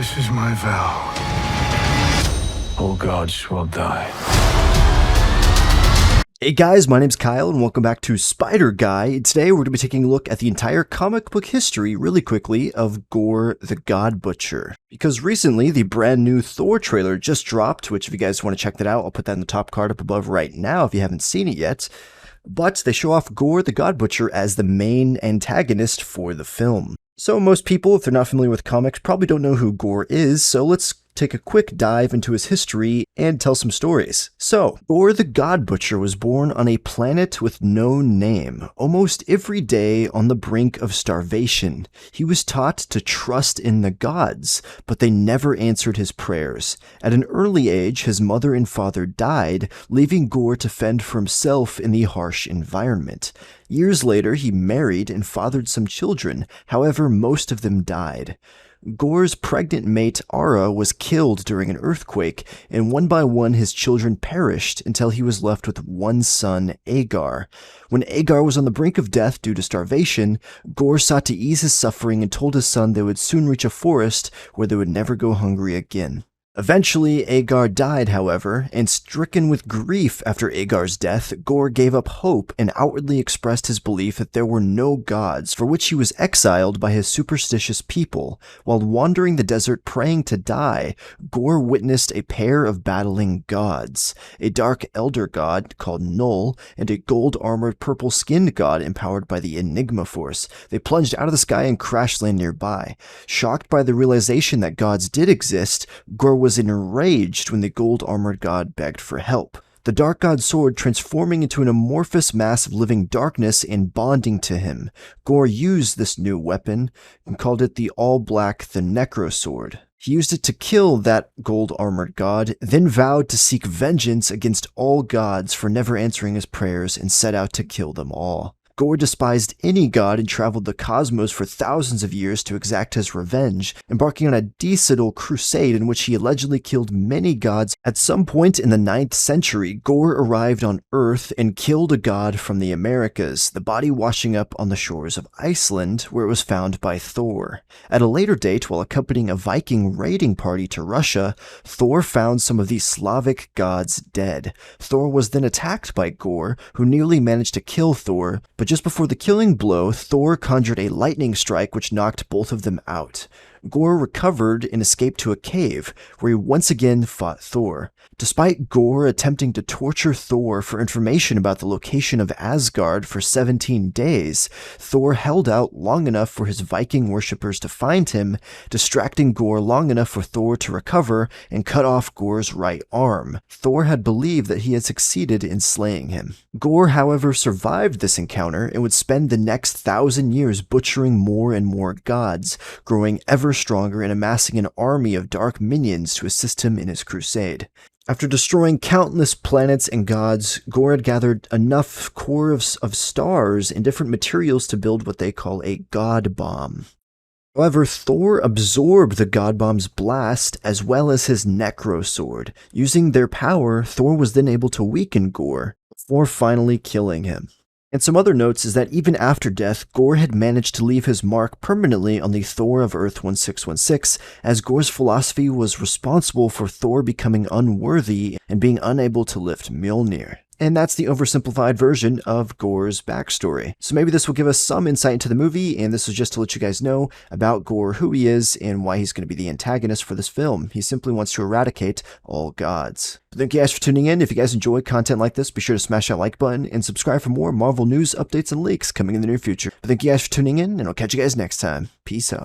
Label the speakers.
Speaker 1: This is my vow. All gods will die.
Speaker 2: Hey guys, my name's Kyle and welcome back to Spider Guy. Today we're going to be taking a look at the entire comic book history really quickly of Gorr the God Butcher. Because recently the brand new Thor trailer just dropped, which if you guys want to check that out, I'll put that in the top card up above right now if you haven't seen it yet. But they show off Gorr the God Butcher as the main antagonist for the film. So most people, if they're not familiar with comics, probably don't know who Gorr is, so let's take a quick dive into his history and tell some stories. So, Gorr the God Butcher was born on a planet with no name, almost every day on the brink of starvation. He was taught to trust in the gods, but they never answered his prayers. At an early age, his mother and father died, leaving Gorr to fend for himself in the harsh environment. Years later, he married and fathered some children, however, most of them died. Gorr's pregnant mate Ara was killed during an earthquake, and one by one his children perished until he was left with one son, Agar. When Agar was on the brink of death due to starvation, Gorr sought to ease his suffering and told his son they would soon reach a forest where they would never go hungry again. Eventually, Agar died, however, and stricken with grief after Agar's death, Gorr gave up hope and outwardly expressed his belief that there were no gods, for which he was exiled by his superstitious people. While wandering the desert praying to die, Gorr witnessed a pair of battling gods, a dark elder god called Null, and a gold-armored purple-skinned god empowered by the Enigma Force. They plunged out of the sky and crash-landed nearby. Shocked by the realization that gods did exist, Gorr was enraged when the gold-armored god begged for help. The dark god's sword transforming into an amorphous mass of living darkness and bonding to him. Gorr used this new weapon and called it the all-black the Necro Sword. He used it to kill that gold-armored god, then vowed to seek vengeance against all gods for never answering his prayers and set out to kill them all. Gorr despised any god and traveled the cosmos for thousands of years to exact his revenge, embarking on a decidal crusade in which he allegedly killed many gods. At some point in the 9th century, Gorr arrived on Earth and killed a god from the Americas, the body washing up on the shores of Iceland, where it was found by Thor. At a later date, while accompanying a Viking raiding party to Russia, Thor found some of these Slavic gods dead. Thor was then attacked by Gorr, who nearly managed to kill Thor, but just before the killing blow, Thor conjured a lightning strike which knocked both of them out. Gorr recovered and escaped to a cave, where he once again fought Thor. Despite Gorr attempting to torture Thor for information about the location of Asgard for 17 days, Thor held out long enough for his Viking worshippers to find him, distracting Gorr long enough for Thor to recover and cut off Gorr's right arm. Thor had believed that he had succeeded in slaying him. Gorr, however, survived this encounter and would spend the next 1,000 years butchering more and more gods, growing ever stronger and amassing an army of dark minions to assist him in his crusade. After destroying countless planets and gods, Gorr had gathered enough core of stars and different materials to build what they call a god bomb. However, Thor absorbed the god bomb's blast as well as his Necro Sword. Using their power, Thor was then able to weaken Gorr, before finally killing him. And some other notes is that even after death, Gorr had managed to leave his mark permanently on the Thor of Earth 1616, as Gorr's philosophy was responsible for Thor becoming unworthy and being unable to lift Mjolnir. And that's the oversimplified version of Gorr's backstory. So maybe this will give us some insight into the movie, and this is just to let you guys know about Gorr, who he is, and why he's going to be the antagonist for this film. He simply wants to eradicate all gods. Thank you guys for tuning in. If you guys enjoy content like this, be sure to smash that like button and subscribe for more Marvel news, updates, and leaks coming in the near future. But thank you guys for tuning in, and I'll catch you guys next time. Peace out.